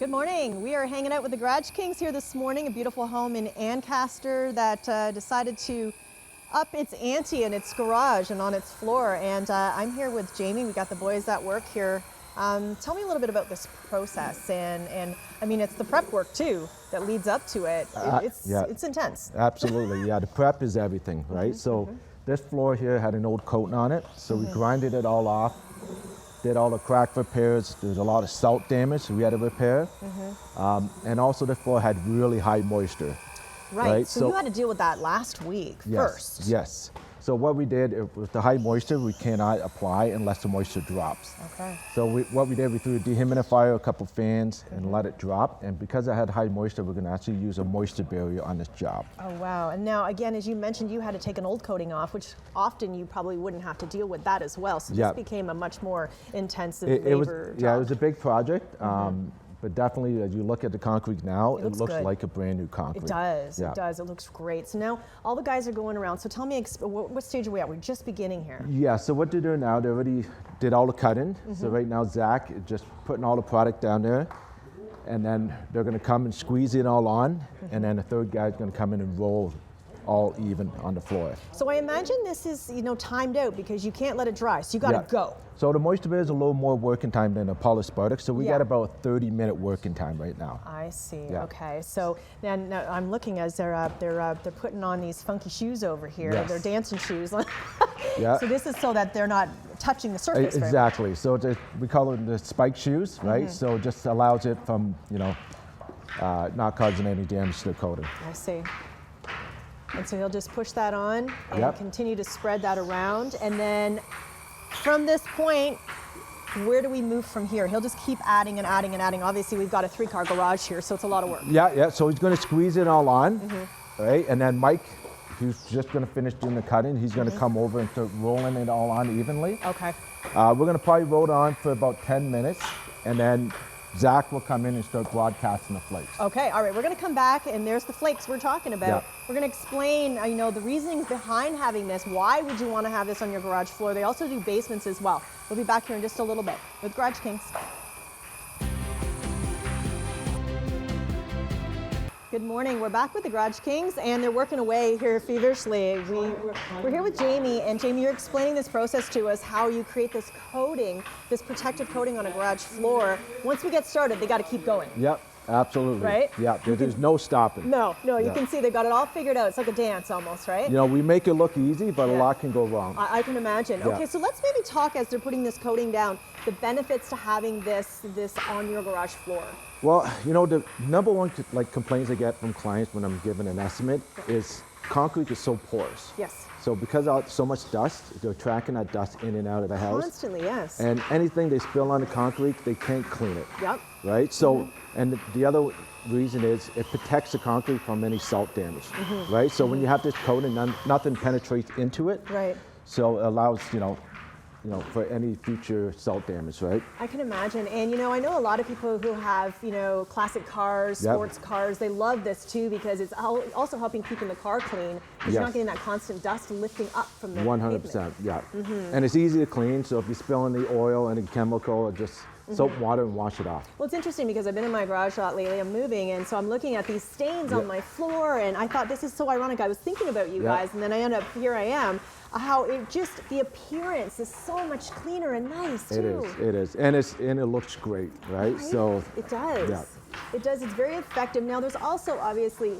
Good morning. We are hanging out with the Garage Kings here this morning, a beautiful home in Ancaster that decided to up its ante in its garage and on its floor. And I'm here with Jamie. We got the boys at work here. Tell me a little bit about this process, and I mean, it's the prep work too that leads up to it. It's intense. Absolutely, yeah. The prep is everything, right? So this floor here had an old coating on it, so we grinded it all off, did all the crack repairs. There's a lot of salt damage we had to repair, and also the floor had really high moisture. Right. So you had to deal with that last week first. Yes. So what we did, with the high moisture, we cannot apply unless the moisture drops. Okay. So what we did, we threw a dehumidifier, a couple fans, and let it drop. And because it had high moisture, we're going to actually use a moisture barrier on this job. Oh, wow. And now, again, as you mentioned, you had to take an old coating off, which often you probably wouldn't have to deal with that as well. So this became a much more intensive labor job. Yeah, it was a big project. But definitely, as you look at the concrete now, it looks like a brand new concrete. It does, it does. It looks great. So now all the guys are going around. So tell me, what stage are we at? We're just beginning here. Yeah, so what they're doing now, they already did all the cutting. So right now, Zach is just putting all the product down there. And then they're going to come and squeeze it all on. And then the third guy is going to come in and roll all even on the floor. So I imagine this is, timed out because you can't let it dry. So you got to go. So the moisture barrier is a little more working time than a polished Spartak. So we got about a 30-minute working time right now. I see. Yeah. Okay. So now I'm looking as they're putting on these funky shoes over here. They're dancing shoes. Yeah. So this is so that they're not touching the surface. Exactly. So we call them the spike shoes, right? So it just allows it from not causing any damage to the coating. I see. And so he'll just push that on and continue to spread that around. And then from this point, where do we move from here? He'll just keep adding and adding and adding. Obviously, we've got a 3-car garage here, so it's a lot of work. Yeah. So he's going to squeeze it all on, right? And then Mike, he's just going to finish doing the cutting. He's going to come over and start rolling it all on evenly. Okay. We're going to probably roll it on for about 10 minutes, and then Zach will come in and start broadcasting the flakes. Okay, all right, we're going to come back, and there's the flakes we're talking about. We're going to explain, the reasonings behind having this. Why would you want to have this on your garage floor? They also do basements as well. We'll be back here in just a little bit with Garage Kings. Good morning. We're back with the Garage Kings, and they're working away here feverishly. We're here with Jamie, and Jamie, you're explaining this process to us, how you create this coating, this protective coating on a garage floor. Once we get started, they got to keep going. Yep, absolutely. Right? Yeah, there's no stopping. No, you can see they've got it all figured out. It's like a dance almost, right? We make it look easy, but a lot can go wrong. I can imagine. Okay, so let's maybe talk, as they're putting this coating down, the benefits to having this on your garage floor. Well, the number one complaints I get from clients when I'm giving an estimate is concrete is so porous. Yes. So because of so much dust, they're tracking that dust in and out of the house. Constantly, yes. And anything they spill on the concrete, they can't clean it. Yep. Right? So, and the other reason is it protects the concrete from any salt damage. Right? So when you have this coating, nothing penetrates into it. Right. So it allows, for any future salt damage, right? I can imagine. And, I know a lot of people who have, classic cars, sports cars, they love this too because it's also helping keeping the car clean because you're not getting that constant dust lifting up from the 100%, pavement. Yeah. And it's easy to clean, so if you spill in the oil and the chemical, just soap, water, and wash it off. Well, it's interesting because I've been in my garage a lot lately. I'm moving, and so I'm looking at these stains on my floor, and I thought, this is so ironic. I was thinking about you guys, and then here I am. How the appearance is so much cleaner and nice too. It is, and it looks great, right? So it does. Yeah. It does. It's very effective. Now, there's also obviously,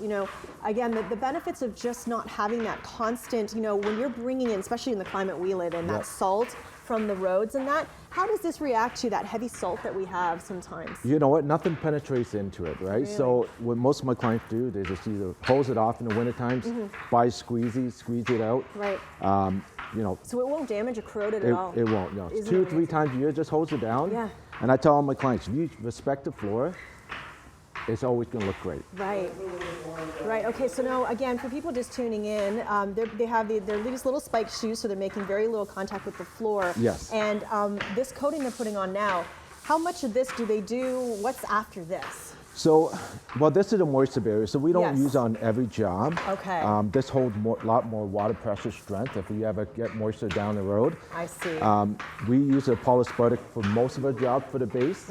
again, the benefits of just not having that constant, when you're bringing in, especially in the climate we live in, that salt from the roads and that. How does this react to that heavy salt that we have sometimes? You know what? Nothing penetrates into it, right? Really? So what most of my clients do, they just either hose it off in the winter times, buy squeezy, squeeze it out. Right. So it won't damage or corrode it at all? It won't, no. 2 or 3 times a year, just hose it down. Yeah. And I tell all my clients, if you respect the floor, it's always going to look great. Right. Okay, so now again, for people just tuning in, they have they're these little spike shoes, so they're making very little contact with the floor. Yes. And this coating they're putting on now, how much of this do they do? What's after this? So, well, this is a moisture barrier, so we don't use it on every job. Okay. This holds a lot more water pressure strength if we ever get moisture down the road. I see. We use a polished Spartak for most of our jobs for the base.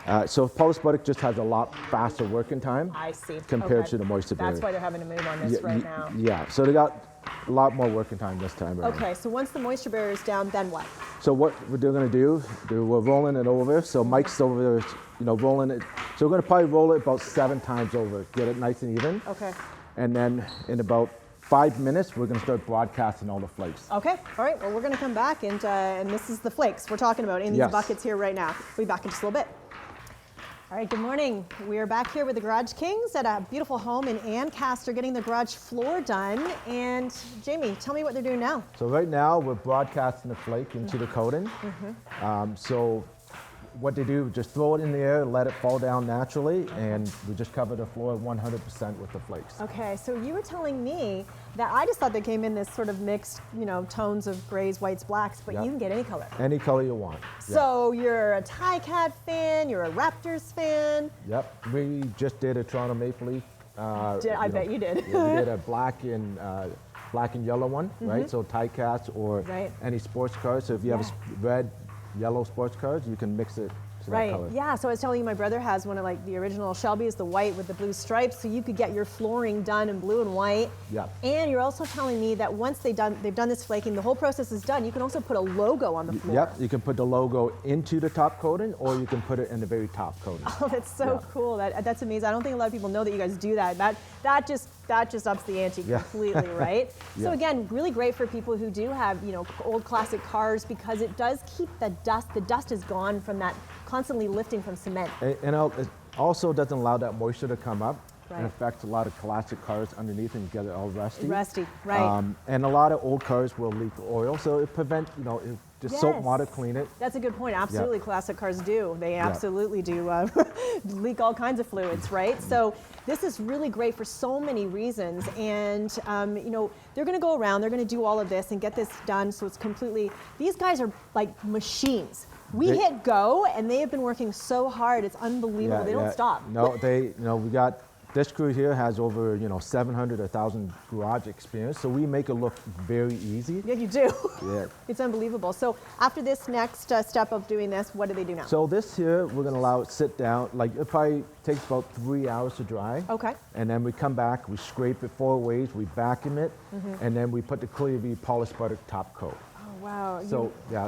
So Polyspartic just has a lot faster working time. I see. Compared to the moisture barrier. That's why they're having to move on this right now. Yeah, so they got a lot more working time this time around. Okay, so once the moisture barrier is down, then what? So what we're going to do, we're rolling it over. So Mike's over there, rolling it. So we're going to probably roll it about 7 times over, get it nice and even. Okay. And then in about 5 minutes, we're going to start broadcasting all the flakes. Okay, all right, well, we're going to come back, and this is the flakes we're talking about in these buckets here right now. We'll be back in just a little bit. All right, good morning. We are back here with the Garage Kings at a beautiful home in Ancaster, getting the garage floor done. And Jamie, tell me what they're doing now. So right now, we're broadcasting the flake into the coating. So what they do, just throw it in the air, let it fall down naturally, and we just cover the floor 100% with the flakes. Okay, so you were telling me that I just thought they came in this sort of mixed, tones of grays, whites, blacks, but you can get any color. Any color you want. So you're a Cat fan, you're a Raptors fan. Yep, we just did a Toronto Maple Leaf. I bet you did. Yeah, we did a black and yellow one, right? So Cats or any sports cars. So if you have a red, yellow sports cars, you can mix it to that color. Yeah, so I was telling you my brother has one of the original Shelby's, the white with the blue stripes, so you could get your flooring done in blue and white. Yeah. And you're also telling me that once they've done this flaking, the whole process is done, you can also put a logo on the floor. Yep, you can put the logo into the top coating, or you can put it in the very top coating. Oh, that's so cool. That's amazing. I don't think a lot of people know that you guys do that. That just ups the ante completely, right? So again, really great for people who do have, old classic cars, because it does keep the dust. The dust is gone from that constantly lifting from cement. And it also doesn't allow that moisture to come up and Right. affect a lot of classic cars underneath and get it all rusty. Rusty, right. And a lot of old cars will leak oil, so it prevents, just soap and water clean it. That's a good point. Absolutely, classic cars do. They absolutely do leak all kinds of fluids, right? So this is really great for so many reasons. And, they're going to go around, they're going to do all of this and get this done so it's completely, these guys are like machines. We hit go, and they have been working so hard. It's unbelievable. They don't stop. No, we got, this crew here has over, 700 or 1,000 garage experience, so we make it look very easy. Yeah, you do. Yeah. It's unbelievable. So after this next step of doing this, what do they do now? So this here, we're going to allow it to sit down. It probably takes about 3 hours to dry. Okay. And then we come back, we scrape it 4 ways, we vacuum it, and then we put the Clear-V Polyspartic top coat. Wow.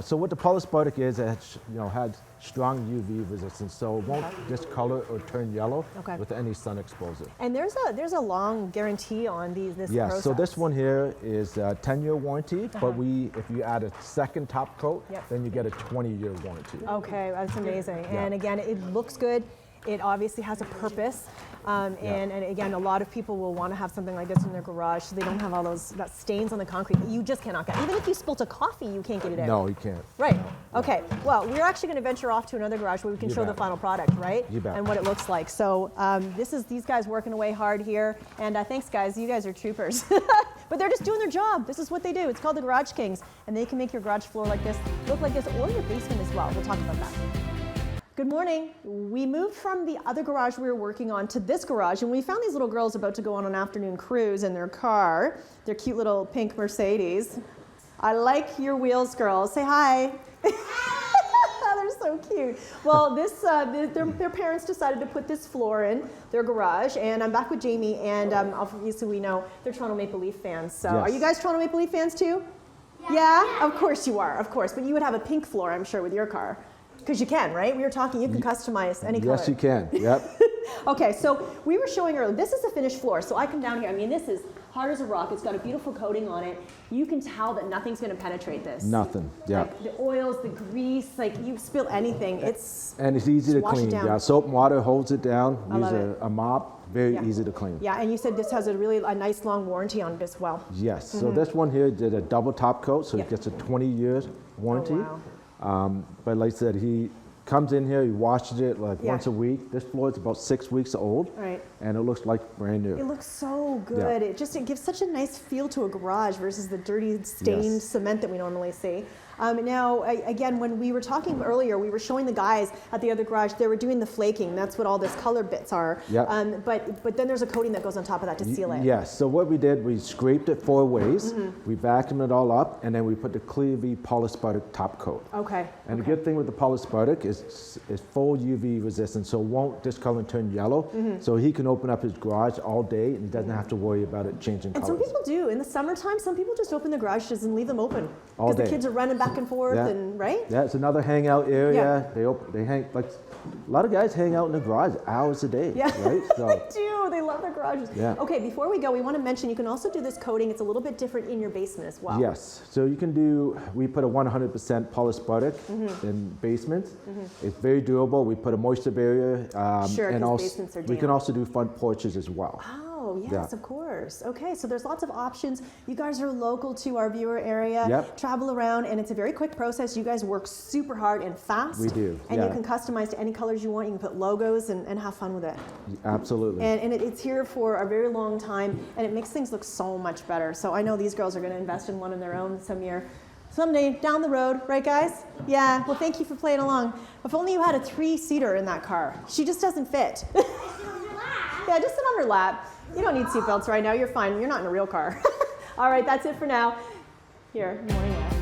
So what the Polyspartic is, it has strong UV resistance, so it won't discolor or turn yellow with any sun exposure. And there's a long guarantee on this process. So this one here is a 10-year warranty, but if you add a second top coat, then you get a 20-year warranty. Okay, that's amazing. And again, it looks good. It obviously has a purpose. And again, a lot of people will want to have something like this in their garage so they don't have all that stains on the concrete. You just cannot get. Even if you spilt a coffee, you can't get it out. No, you can't. Right. Okay. Well, we're actually going to venture off to another garage where we can show the final product, right? You bet. And what it looks like. So these guys working away hard here. And thanks, guys. You guys are troopers. But they're just doing their job. This is what they do. It's called the Garage Kings. And they can make your garage floor like this, look like this, or your basement as well. We'll talk about that. Good morning. We moved from the other garage we were working on to this garage, and we found these little girls about to go on an afternoon cruise in their car, their cute little pink Mercedes. I like your wheels, girls. Say hi. They're so cute. Well, their parents decided to put this floor in their garage, and I'm back with Jamie, and obviously we know they're Toronto Maple Leaf fans. So are you guys Toronto Maple Leaf fans too? Yeah? Of course you are, of course. But you would have a pink floor, I'm sure, with your car. Because you can, right? We were talking, you can customize any color. Yes, you can. Yep. Okay, so we were showing earlier, this is a finished floor. So I come down here, this is hard as a rock. It's got a beautiful coating on it. You can tell that nothing's going to penetrate this. Nothing, yeah. Like the oils, the grease, you spill anything, and it's easy to clean. Yeah, soap and water holds it down. Use a mop, very easy to clean. Yeah, and you said this has a nice long warranty on it as well. Yes, so this one here did a double top coat, so it gets a 20 years warranty. Oh, wow. But like I said, he comes in here, he washes it once a week. This floor is about 6 weeks old, and it looks like brand new. It looks so so good. Yeah. It gives such a nice feel to a garage versus the dirty, stained cement that we normally see. Now, again, when we were talking earlier, we were showing the guys at the other garage, they were doing the flaking. That's what all these colored bits are. Yeah. But then there's a coating that goes on top of that to seal it. Yes, so what we did, we scraped it 4 ways, we vacuumed it all up, and then we put the Clear V polyspartic top coat. Okay. And the good thing with the polyspartic is it's full UV resistant, so it won't discolor and turn yellow. So he can open up his garage all day and he doesn't have to worry about it changing colors. And some people do. In the summertime, some people just open the garages and leave them open. All Because the day. kids are running back and forth and, right? Yeah, it's another hangout area. They hang, like, a lot of guys hang out in the garage hours a day, right? So, They do. They love their garages. Yeah. Okay, before we go, we want to mention you can also do this coating. It's a little bit different in your basement as well. yes, so you can do, we put a 100% polyspartic in basements. It's very durable. We put a moisture barrier. Sure, and 'cause also, basements are we damp. can also do front porches as well. Oh, yes, Yeah. of course. Okay, so there's lots of options. You guys are local to our viewer area. Yep. Travel around, and it's a very quick process. You guys work super hard and fast. We do, And you yeah. can customize to any colors you want. You can put logos and have fun with it. Absolutely. And it's here for a very long time, and it makes things look so much better. So I know these girls are going to invest in one of their own someday down the road, right, guys? Yeah. Well, thank you for playing along. If only you had a 3-seater in that car. She just doesn't fit. Yeah, just sit on her lap. You don't need seatbelts right now. You're fine. You're not in a real car. All right, that's it for now. Here, good morning.